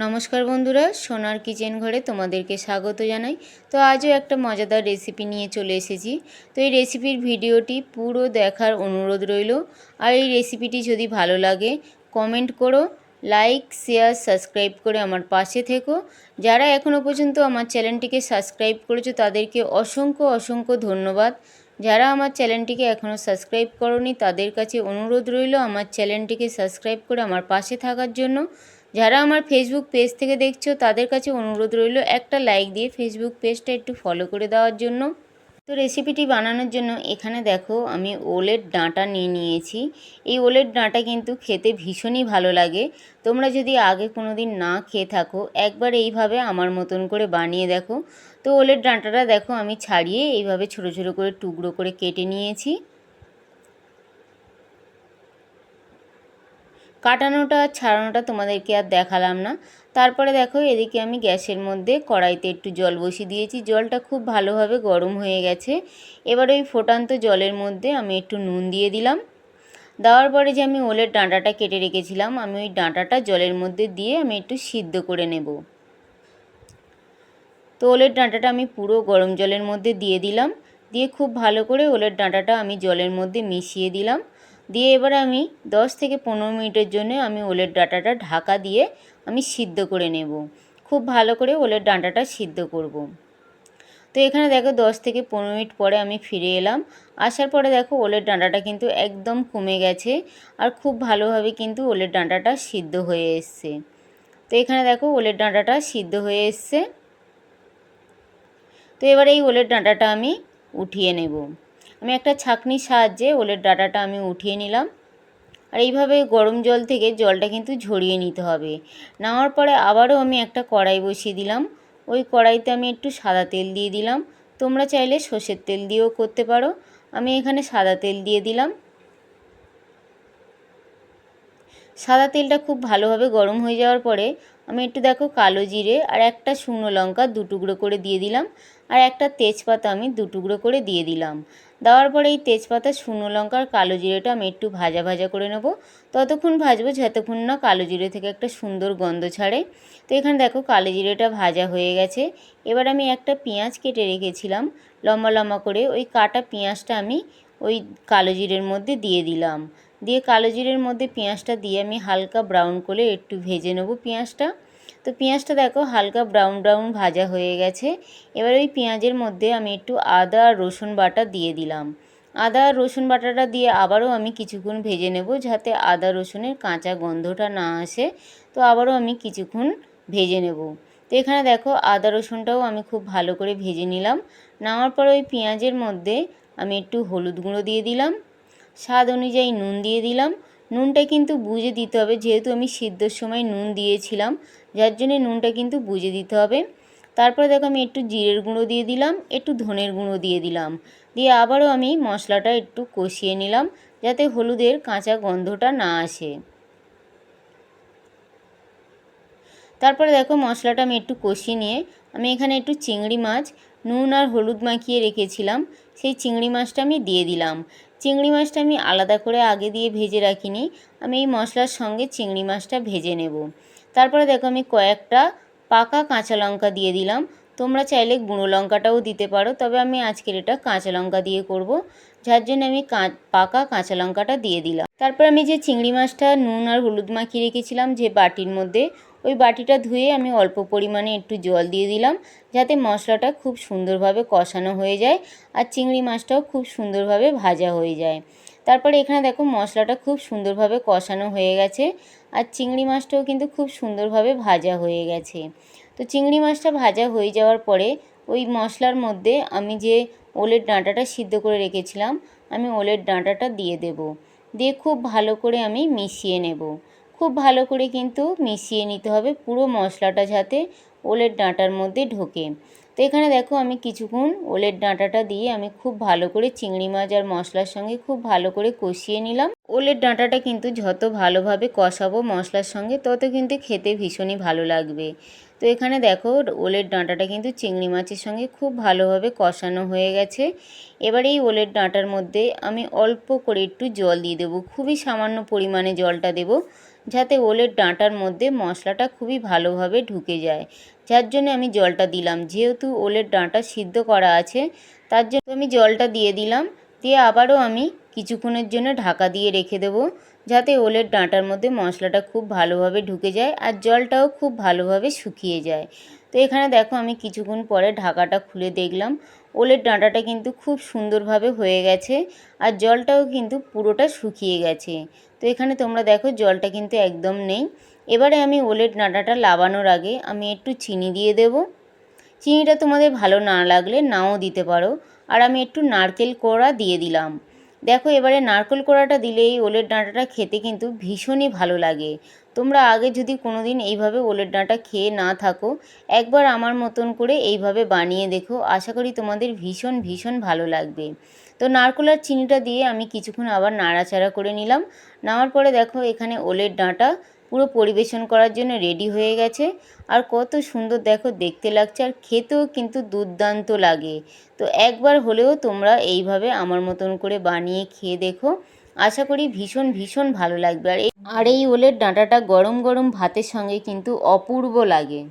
নমস্কার বন্ধুরা, সোনার কিচেন ঘরে তোমাদেরকে স্বাগত জানাই। তো আজও একটা মজাদার রেসিপি নিয়ে চলে এসেছি। তো এই রেসিপির ভিডিওটি পুরো দেখার অনুরোধ রইল। আর এই রেসিপিটি যদি ভালো লাগে কমেন্ট করো, লাইক শেয়ার সাবস্ক্রাইব করে আমার পাশে থেকো। যারা এখনও পর্যন্ত আমার চ্যানেলটিকে সাবস্ক্রাইব করেছো তাদেরকে অসংখ্য অসংখ্য ধন্যবাদ। যারা আমার চ্যানেলটিকে এখনও সাবস্ক্রাইব করোনি তাদের কাছে অনুরোধ রইল আমার চ্যানেলটিকে সাবস্ক্রাইব করে আমার পাশে থাকার জন্য। যারা আমার ফেসবুক পেজ থেকে দেখছো তাদের কাছে অনুরোধ রইল একটা লাইক দিয়ে ফেসবুক পেজটা একটু ফলো করে দেওয়ার জন্য। তো রেসিপিটি বানানোর জন্য এখানে দেখো আমি ওলের ডাঁটা নিয়ে নিয়েছি। এই ওলের ডাঁটা কিন্তু খেতে ভীষণই ভালো লাগে। তোমরা যদি আগে কোনো দিন না খেয়ে থাকো একবার এইভাবে আমার মতন করে বানিয়ে দেখো। তো ওলের ডাঁটাটা দেখো আমি ছাড়িয়ে এইভাবে ছোটো ছোটো করে টুকরো করে কেটে নিয়েছি। কাটানোটা আর ছাড়ানোটা তোমাদেরকে আর দেখালাম না। তারপরে দেখো এদিকে আমি গ্যাসের মধ্যে কড়াইতে একটু জল বসিয়ে দিয়েছি। জলটা খুব ভালোভাবে গরম হয়ে গেছে। এবার ওই ফোটান্ত জলের মধ্যে আমি একটু নুন দিয়ে দিলাম। দেওয়ার পরে যে আমি ওলের ডাঁটাটা কেটে রেখেছিলাম আমি ওই ডাঁটাটা জলের মধ্যে দিয়ে আমি একটু সিদ্ধ করে নেব। তো ওলের ডাঁটাটা আমি পুরো গরম জলের মধ্যে দিয়ে দিলাম। দিয়ে খুব ভালো করে ওলের ডাঁটাটা আমি জলের মধ্যে মিশিয়ে দিলাম। দিয়ে এবার আমি 10 থেকে 15 মিনিটের জন্য আমি ওলের ডাঁটাটা ঢাকা দিয়ে আমি সিদ্ধ করে নেব। খুব ভালো করে ওলের ডাঁটাটা সিদ্ধ করব। তো এখানে দেখো 10 থেকে 15 মিনিট পরে আমি ফিরে এলাম। আসার পরে দেখো ওলের ডাঁটাটা কিন্তু একদম কমে গেছে আর খুব ভালোভাবে কিন্তু ওলের ডাঁটাটা সিদ্ধ হয়ে এসছে। তো এখানে দেখো ওলের ডাঁটাটা সিদ্ধ হয়ে এসছে। তো এবার এই ওলের ডাঁটাটা আমি উঠিয়ে নেব। আমি একটা ছাঁকনির সাহায্যে ওলের ডাঁটাটা আমি উঠিয়ে নিলাম। আর এইভাবে গরম জল থেকে জলটা কিন্তু ঝরিয়ে নিতে হবে। নেওয়ার পরে আবারও আমি একটা কড়াই বসিয়ে দিলাম। ওই কড়াইতে আমি একটু সাদা তেল দিয়ে দিলাম। তোমরা চাইলে সর্ষের তেল দিয়েও করতে পারো। আমি এখানে সাদা তেল দিয়ে দিলাম। সাদা তেলটা খুব ভালোভাবে গরম হয়ে যাওয়ার পরে আমি একটু দেখো কালো জিরে আর একটা শুকনো লঙ্কা 2 টুকরো করে দিয়ে দিলাম। আর একটা তেজপাতা আমি 2 টুকরো করে দিয়ে দিলাম। দেওয়ার পরে এই তেজপাতা শুকনো লঙ্কার কালো জিরেটা আমি একটু ভাজা ভাজা করে নেব। ততক্ষণ ভাজবো যতক্ষণ না কালো জিরে থেকে একটা সুন্দর গন্ধ ছাড়ে। তো এখানে দেখো কালো জিরেটা ভাজা হয়ে গেছে। এবার আমি একটা পেঁয়াজ কেটে রেখেছিলাম লম্বা লম্বা করে, ওই কাটা পেঁয়াজটা আমি ওই কালো জিরের মধ্যে দিয়ে দিলাম। দিয়ে কালো জিরের মধ্যে পেঁয়াজটা দিয়ে আমি হালকা ব্রাউন করে একটু ভেজে নেব পেঁয়াজটা। তো পেঁয়াজটা দেখো হালকা ব্রাউন ব্রাউন ভাজা হয়ে গেছে। এবার ওই পেঁয়াজের মধ্যে আমি একটু আদা আর রসুন বাটা দিয়ে দিলাম। আদা আর রসুন বাটাটা দিয়ে আবারও আমি কিছুক্ষণ ভেজে নেব যাতে আদা রসুনের কাঁচা গন্ধটা না আসে। তো আবারও আমি কিছুক্ষণ ভেজে নেব। তো এখানে দেখো আদা রসুনটাও আমি খুব ভালো করে ভেজে নিলাম। নেওয়ার পর ওই পেঁয়াজের মধ্যে আমি একটু হলুদ গুঁড়ো দিয়ে দিলাম। স্বাদ অনুযায়ী নুন দিয়ে দিলাম। নুনটা কিন্তু বুঝে দিতে হবে, যেহেতু আমি সিদ্ধর সময় নুন দিয়েছিলাম যার জন্য নুনটা কিন্তু বুঝে দিতে হবে। তারপরে দেখো আমি একটু জিরের গুঁড়ো দিয়ে দিলাম, একটু ধনের গুঁড়ো দিয়ে দিলাম। দিয়ে আবারও আমি মশলাটা একটু কষিয়ে নিলাম যাতে হলুদের কাঁচা গন্ধটা না আসে। তারপরে দেখো মশলাটা আমি একটু কষিয়ে নিয়ে আমি এখানে একটু চিংড়ি মাছ নুন আর হলুদ মাখিয়ে রেখেছিলাম, সেই চিংড়ি মাছটা আমি দিয়ে দিলাম। চিংড়ি মাছটা আমি আলাদা করে আগে দিয়ে ভেজে রাখিনি, আমি এই মশলার সঙ্গে চিংড়ি মাছটা ভেজে নেব। তারপরে দেখো আমি কয়েকটা পাকা কাঁচা লঙ্কা দিয়ে দিলাম। তোমরা চাইলে গুঁড়ো লঙ্কাটাও দিতে পারো, তবে আমি আজকের এটা কাঁচা লঙ্কা দিয়ে করব, যার জন্য আমি পাকা কাঁচা লঙ্কাটা দিয়ে দিলাম। তারপর আমি যে চিংড়ি মাছটা নুন আর হলুদ মাখিয়ে রেখেছিলাম যে বাটির মধ্যে, ওই বাটিটা ধুয়ে আমি অল্প পরিমাণে একটু জল দিয়ে দিলাম যাতে মশলাটা খুব সুন্দরভাবে কষানো হয়ে যায় আর চিংড়ি মাছটাও খুব সুন্দরভাবে ভাজা হয়ে যায়। তারপরে এখানে দেখো মশলাটা খুব সুন্দরভাবে কষানো হয়ে গেছে আর চিংড়ি মাছটাও কিন্তু খুব সুন্দরভাবে ভাজা হয়ে গেছে। তো চিংড়ি মাছটা ভাজা হয়ে যাওয়ার পরে ওই মশলার মধ্যে আমি যে ওলের ডাঁটাটা সিদ্ধ করে রেখেছিলাম আমি ওলের ডাঁটাটা দিয়ে দেব। দিয়ে খুব ভালো করে আমি মিশিয়ে নেব। খুব ভালো করে কিন্তু মিশিয়ে নিতে হবে পুরো মশলাটা যাতে ওলের ডাঁটার মধ্যে ঢোকে। তো এখানে দেখো আমি কিছুক্ষণ ওলের ডাঁটাটা দিয়ে আমি খুব ভালো করে চিংড়ি মাছ আর মশলার সঙ্গে খুব ভালো করে কষিয়ে নিলাম। ওলের ডাঁটাটা কিন্তু যত ভালোভাবে কষাবো মশলার সঙ্গে তত কিন্তু খেতে ভীষণই ভালো লাগবে। তো এখানে দেখো ওলের ডাঁটাটা কিন্তু চিংড়ি মাছের সঙ্গে খুব ভালোভাবে কষানো হয়ে গেছে। এবার এই ওলের ডাঁটার মধ্যে আমি অল্প করে একটু জল দিয়ে দেবো, খুবই সামান্য পরিমাণে জলটা দেব যাতে ওলের ডাঁটার মধ্যে মশলাটা খুবই ভালোভাবে ঢুকে যায়, যার জন্য আমি জলটা দিলাম। যেহেতু ওলের ডাঁটা সিদ্ধ করা আছে তার জন্য আমি জলটা দিয়ে দিলাম। দিয়ে আবারও আমি কিছুক্ষণের জন্য ঢাকা দিয়ে রেখে দেবো, যাতে ওলের ডাঁটার মধ্যে মশলাটা খুব ভালোভাবে ঢুকে যায় আর জলটাও খুব ভালোভাবে শুকিয়ে যায়। তো এখানে দেখো আমি কিছুক্ষণ পরে ঢাকাটা খুলে দেখলাম ওলের ডাঁটাটা কিন্তু খুব সুন্দরভাবে হয়ে গেছে আর জলটাও কিন্তু পুরোটা শুকিয়ে গেছে। তো এখানে তোমরা দেখো জলটা কিন্তু একদম নেই। এবারে আমি ওলের ডাঁটাটা লাবানোর আগে আমি একটু চিনি দিয়ে দেব। চিনিটা তোমাদের ভালো না লাগলে নাও দিতে পারো। আর আমি একটু নারকেল কোড়া দিয়ে দিলাম। দেখো এবারে নারকেল কোড়াটা দিলে এই ওলের ডাঁটাটা খেতে কিন্তু ভীষণই ভালো লাগে। তোমরা আগে যদি কোনো দিন এইভাবে ওলের ডাঁটা খেয়ে না থাকো, একবার আমার মতন করে এইভাবে বানিয়ে দেখো, আশা করি তোমাদের ভীষণ ভীষণ ভালো লাগবে। তো নারকেল আর চিনিটা দিয়ে আমি কিছুক্ষণ আবার নাড়াচাড়া করে নিলাম। নেওয়ার পরে দেখো এখানে ওলের ডাঁটা পুরো পরিবেশন করার জন্য রেডি হয়ে গেছে। আর কত সুন্দর দেখো দেখতে লাগছে, আর খেতেও কিন্তু দুর্দান্ত লাগে। তো একবার হলেও তোমরা এইভাবে আমার মতন করে বানিয়ে খেয়ে দেখো, আশা করি ভীষণ ভীষণ ভালো লাগবে। আর এই ওলের ডাঁটাটা গরম গরম ভাতের সঙ্গে কিন্তু অপূর্ব লাগে।